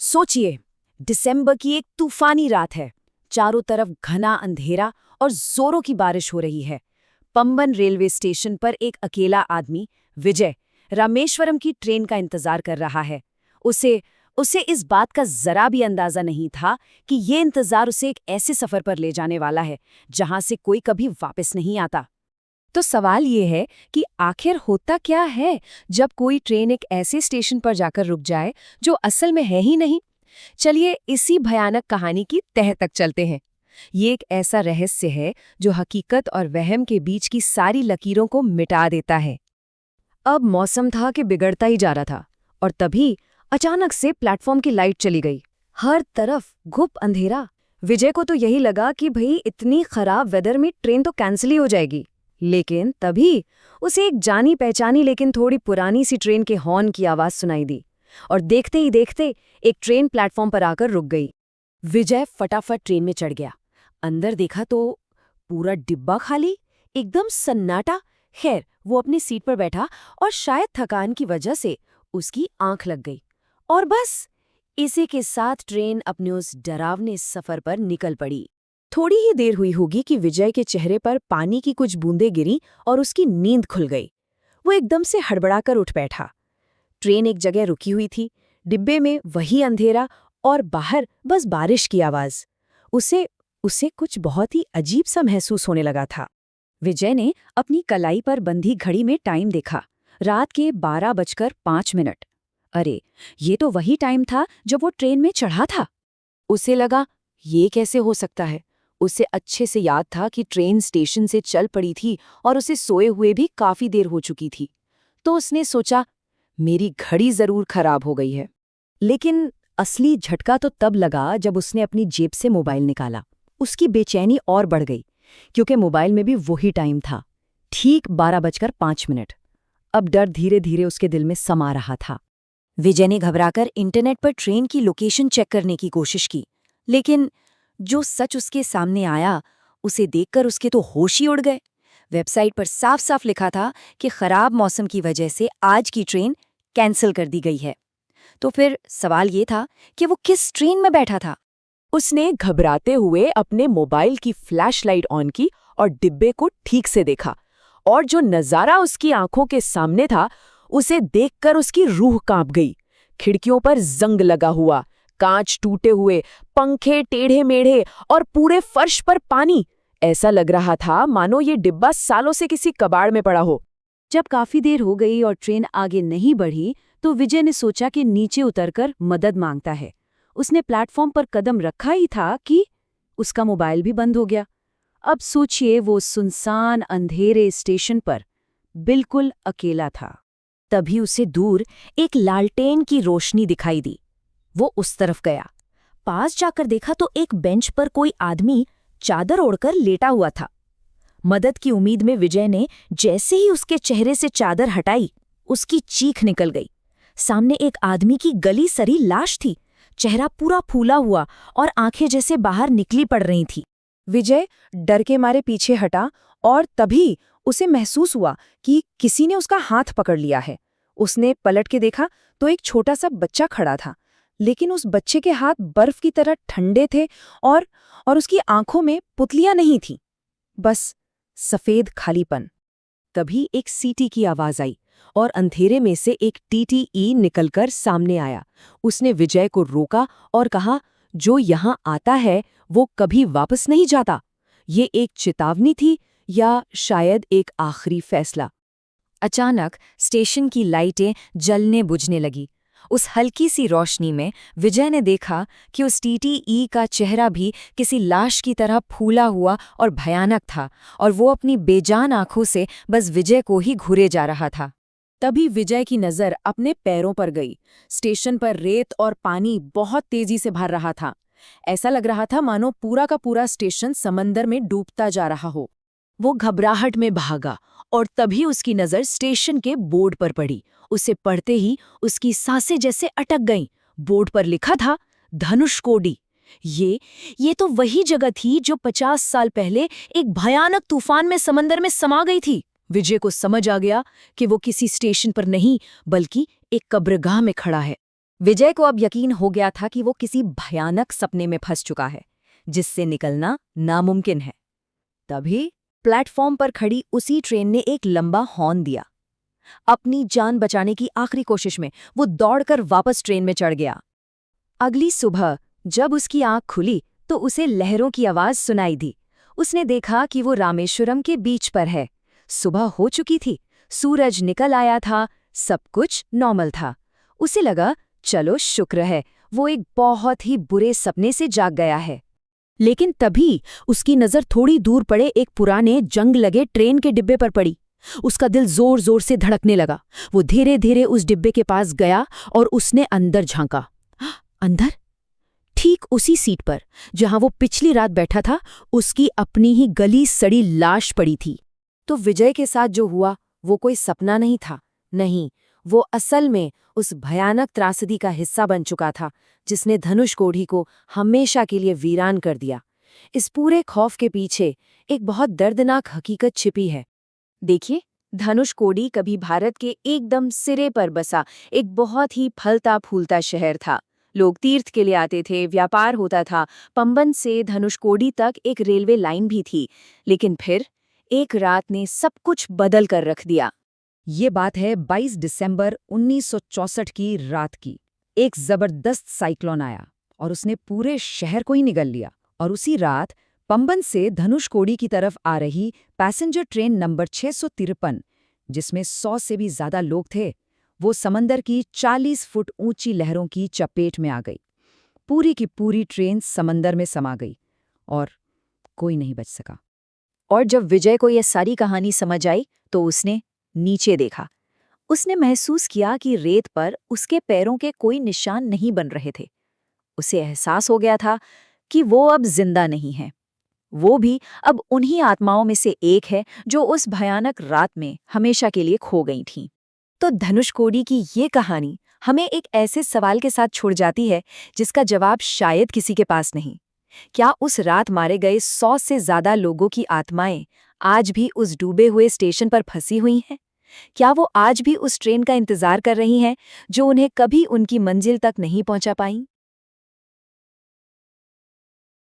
सोचिए, दिसंबर की एक तूफानी रात है। चारों तरफ घना अंधेरा और जोरों की बारिश हो रही है। पंबन रेलवे स्टेशन पर एक अकेला आदमी, विजय, रामेश्वरम की ट्रेन का इंतजार कर रहा है। उसे उसे इस बात का जरा भी अंदाजा नहीं था कि ये इंतजार उसे एक ऐसे सफर पर ले जाने वाला है जहां से कोई कभी वापस नहीं आता। तो सवाल ये है कि आखिर होता क्या है जब कोई ट्रेन एक ऐसे स्टेशन पर जाकर रुक जाए जो असल में है ही नहीं। चलिए इसी भयानक कहानी की तह तक चलते हैं। ये एक ऐसा रहस्य है जो हकीकत और वहम के बीच की सारी लकीरों को मिटा देता है। अब मौसम था कि बिगड़ता ही जा रहा था और तभी अचानक से प्लेटफॉर्म की लाइट चली गई। हर तरफ घुप अंधेरा। विजय को तो यही लगा कि भाई इतनी खराब वेदर में ट्रेन तो कैंसिल ही हो जाएगी। लेकिन तभी उसे एक जानी पहचानी लेकिन थोड़ी पुरानी सी ट्रेन के हॉर्न की आवाज सुनाई दी और देखते ही देखते एक ट्रेन प्लेटफॉर्म पर आकर रुक गई। विजय फटाफट ट्रेन में चढ़ गया। अंदर देखा तो पूरा डिब्बा खाली, एकदम सन्नाटा। खैर, वो अपनी सीट पर बैठा और शायद थकान की वजह से उसकी आंख लग गई और बस इसी के साथ ट्रेन अपने उस डरावने सफर पर निकल पड़ी। थोड़ी ही देर हुई होगी कि विजय के चेहरे पर पानी की कुछ बूंदें गिरी और उसकी नींद खुल गई। वो एकदम से हड़बड़ाकर उठ बैठा। ट्रेन एक जगह रुकी हुई थी, डिब्बे में वही अंधेरा और बाहर बस बारिश की आवाज। उसे कुछ बहुत ही अजीब सा महसूस होने लगा था। विजय ने अपनी कलाई पर बंधी घड़ी में टाइम देखा। रात के 12:05। अरे, ये तो वही टाइम था जब वो ट्रेन में चढ़ा था। उसे लगा, ये कैसे हो सकता है। उसे अच्छे से याद था कि ट्रेन स्टेशन से चल पड़ी थी और उसे सोए हुए भी काफी देर हो चुकी थी। तो उसने सोचा, मेरी घड़ी जरूर खराब हो गई है। लेकिन असली झटका तो तब लगा जब उसने अपनी जेब से मोबाइल निकाला। उसकी बेचैनी और बढ़ गई क्योंकि मोबाइल में भी वही टाइम था, ठीक 12:05। अब डर धीरे धीरे उसके दिल में समा रहा था। विजय ने घबराकर इंटरनेट पर ट्रेन की लोकेशन चेक करने की कोशिश की, लेकिन जो सच उसके सामने आया उसे देखकर उसके तो होश ही उड़ गए। वेबसाइट पर साफ साफ लिखा था कि खराब मौसम की वजह से आज की ट्रेन कैंसिल कर दी गई है। तो फिर सवाल ये था कि वो किस ट्रेन में बैठा था। उसने घबराते हुए अपने मोबाइल की फ्लैशलाइट ऑन की और डिब्बे को ठीक से देखा, और जो नजारा उसकी आंखों के सामने था उसे देखकर उसकी रूह कांप गई। खिड़कियों पर जंग लगा हुआ, कांच टूटे हुए, पंखे टेढ़े मेढ़े और पूरे फर्श पर पानी। ऐसा लग रहा था मानो ये डिब्बा सालों से किसी कबाड़ में पड़ा हो। जब काफी देर हो गई और ट्रेन आगे नहीं बढ़ी तो विजय ने सोचा कि नीचे उतरकर मदद मांगता है। उसने प्लेटफॉर्म पर कदम रखा ही था कि उसका मोबाइल भी बंद हो गया। अब सोचिए, वो सुनसान अंधेरे स्टेशन पर बिल्कुल अकेला था। तभी उसे दूर एक लालटेन की रोशनी दिखाई दी। वो उस तरफ गया। पास जाकर देखा तो एक बेंच पर कोई आदमी चादर ओढ़कर लेटा हुआ था। मदद की उम्मीद में विजय ने जैसे ही उसके चेहरे से चादर हटाई, उसकी चीख निकल गई। सामने एक आदमी की गली सड़ी लाश थी। चेहरा पूरा फूला हुआ और आंखें जैसे बाहर निकली पड़ रही थी। विजय डर के मारे पीछे हटा और तभी उसे महसूस हुआ कि किसी ने उसका हाथ पकड़ लिया है। उसने पलट के देखा तो एक छोटा सा बच्चा खड़ा था, लेकिन उस बच्चे के हाथ बर्फ की तरह ठंडे थे और उसकी आंखों में पुतलियां नहीं थीं, बस सफेद खालीपन। तभी एक सीटी की आवाज आई और अंधेरे में से एक टीटीई निकलकर सामने आया। उसने विजय को रोका और कहा, जो यहां आता है वो कभी वापस नहीं जाता। ये एक चेतावनी थी या शायद एक आखिरी फैसला। अचानक स्टेशन की लाइटें जलने बुझने लगी। उस हल्की सी रोशनी में विजय ने देखा कि उस टीटीई का चेहरा भी किसी लाश की तरह फूला हुआ और भयानक था, और वो अपनी बेजान आंखों से बस विजय को ही घूरे जा रहा था। तभी विजय की नज़र अपने पैरों पर गई। स्टेशन पर रेत और पानी बहुत तेजी से भर रहा था। ऐसा लग रहा था मानो पूरा का पूरा स्टेशन समंदर में डूबता जा रहा हो। वो घबराहट में भागा और तभी उसकी नज़र स्टेशन के बोर्ड पर पड़ी। उसे पढ़ते ही उसकी सांसें जैसे अटक गईं। बोर्ड पर लिखा था, धनुषकोडी। ये तो वही जगह थी जो 50 साल पहले एक भयानक तूफान में समंदर में समा गई थी। विजय को समझ आ गया कि वो किसी स्टेशन पर नहीं बल्कि एक कब्रगाह में खड़ा है। विजय को अब यकीन हो गया था कि वो किसी भयानक सपने में फंस चुका है, जिससे निकलना नामुमकिन है। तभी प्लेटफॉर्म पर खड़ी उसी ट्रेन ने एक लंबा हॉर्न दिया। अपनी जान बचाने की आखिरी कोशिश में वो दौड़कर वापस ट्रेन में चढ़ गया। अगली सुबह जब उसकी आंख खुली तो उसे लहरों की आवाज सुनाई दी। उसने देखा कि वो रामेश्वरम के बीच पर है। सुबह हो चुकी थी, सूरज निकल आया था, सब कुछ नॉर्मल था। उसे लगा, चलो शुक्र है, वो एक बहुत ही बुरे सपने से जाग गया है। लेकिन तभी उसकी नज़र थोड़ी दूर पड़े एक पुराने जंग लगे ट्रेन के डिब्बे पर पड़ी। उसका दिल जोर जोर से धड़कने लगा। वो धीरे धीरे उस डिब्बे के पास गया और उसने अंदर झांका। अंदर, ठीक उसी सीट पर जहां वो पिछली रात बैठा था, उसकी अपनी ही गली सड़ी लाश पड़ी थी। तो विजय के साथ जो हुआ वो कोई सपना नहीं था। नहीं, वो असल में उस भयानक त्रासदी का हिस्सा बन चुका था जिसने धनुषकोडी को हमेशा के लिए वीरान कर दिया। इस पूरे खौफ के पीछे एक बहुत दर्दनाक हकीकत छिपी है। देखिए, धनुषकोडी कभी भारत के एकदम सिरे पर बसा एक बहुत ही फलता फूलता शहर था। लोग तीर्थ के लिए आते थे, व्यापार होता था, पंबन से धनुषकोडी तक एक रेलवे लाइन भी थी। लेकिन फिर एक रात ने सब कुछ बदल कर रख दिया। ये बात है 22 दिसंबर 1964 की रात की। एक जबरदस्त साइक्लोन आया और उसने पूरे शहर को ही निगल लिया। और उसी रात पंबन से धनुषकोडी की तरफ आ रही पैसेंजर ट्रेन नंबर 653, जिसमें 100 से भी ज्यादा लोग थे, वो समंदर की 40 फुट ऊंची लहरों की चपेट में आ गई। पूरी की पूरी ट्रेन समंदर में समा गई और कोई नहीं बच सका। और जब विजय को यह सारी कहानी समझ आई तो उसने नीचे देखा। उसने महसूस किया कि रेत पर उसके पैरों के कोई निशान नहीं बन रहे थे। उसे एहसास हो गया था कि वो अब जिंदा नहीं है। वो भी अब उन्हीं आत्माओं में से एक है जो उस भयानक रात में हमेशा के लिए खो गई थीं। तो धनुषकोडी की ये कहानी हमें एक ऐसे सवाल के साथ छोड़ जाती है जिसका जवाब शायद किसी के पास नहीं। क्या उस रात मारे गए 100 से ज्यादा लोगों की आत्माएं आज भी उस डूबे हुए स्टेशन पर फंसी हुई हैं? क्या वो आज भी उस ट्रेन का इंतजार कर रही हैं जो उन्हें कभी उनकी मंजिल तक नहीं पहुंचा पाई?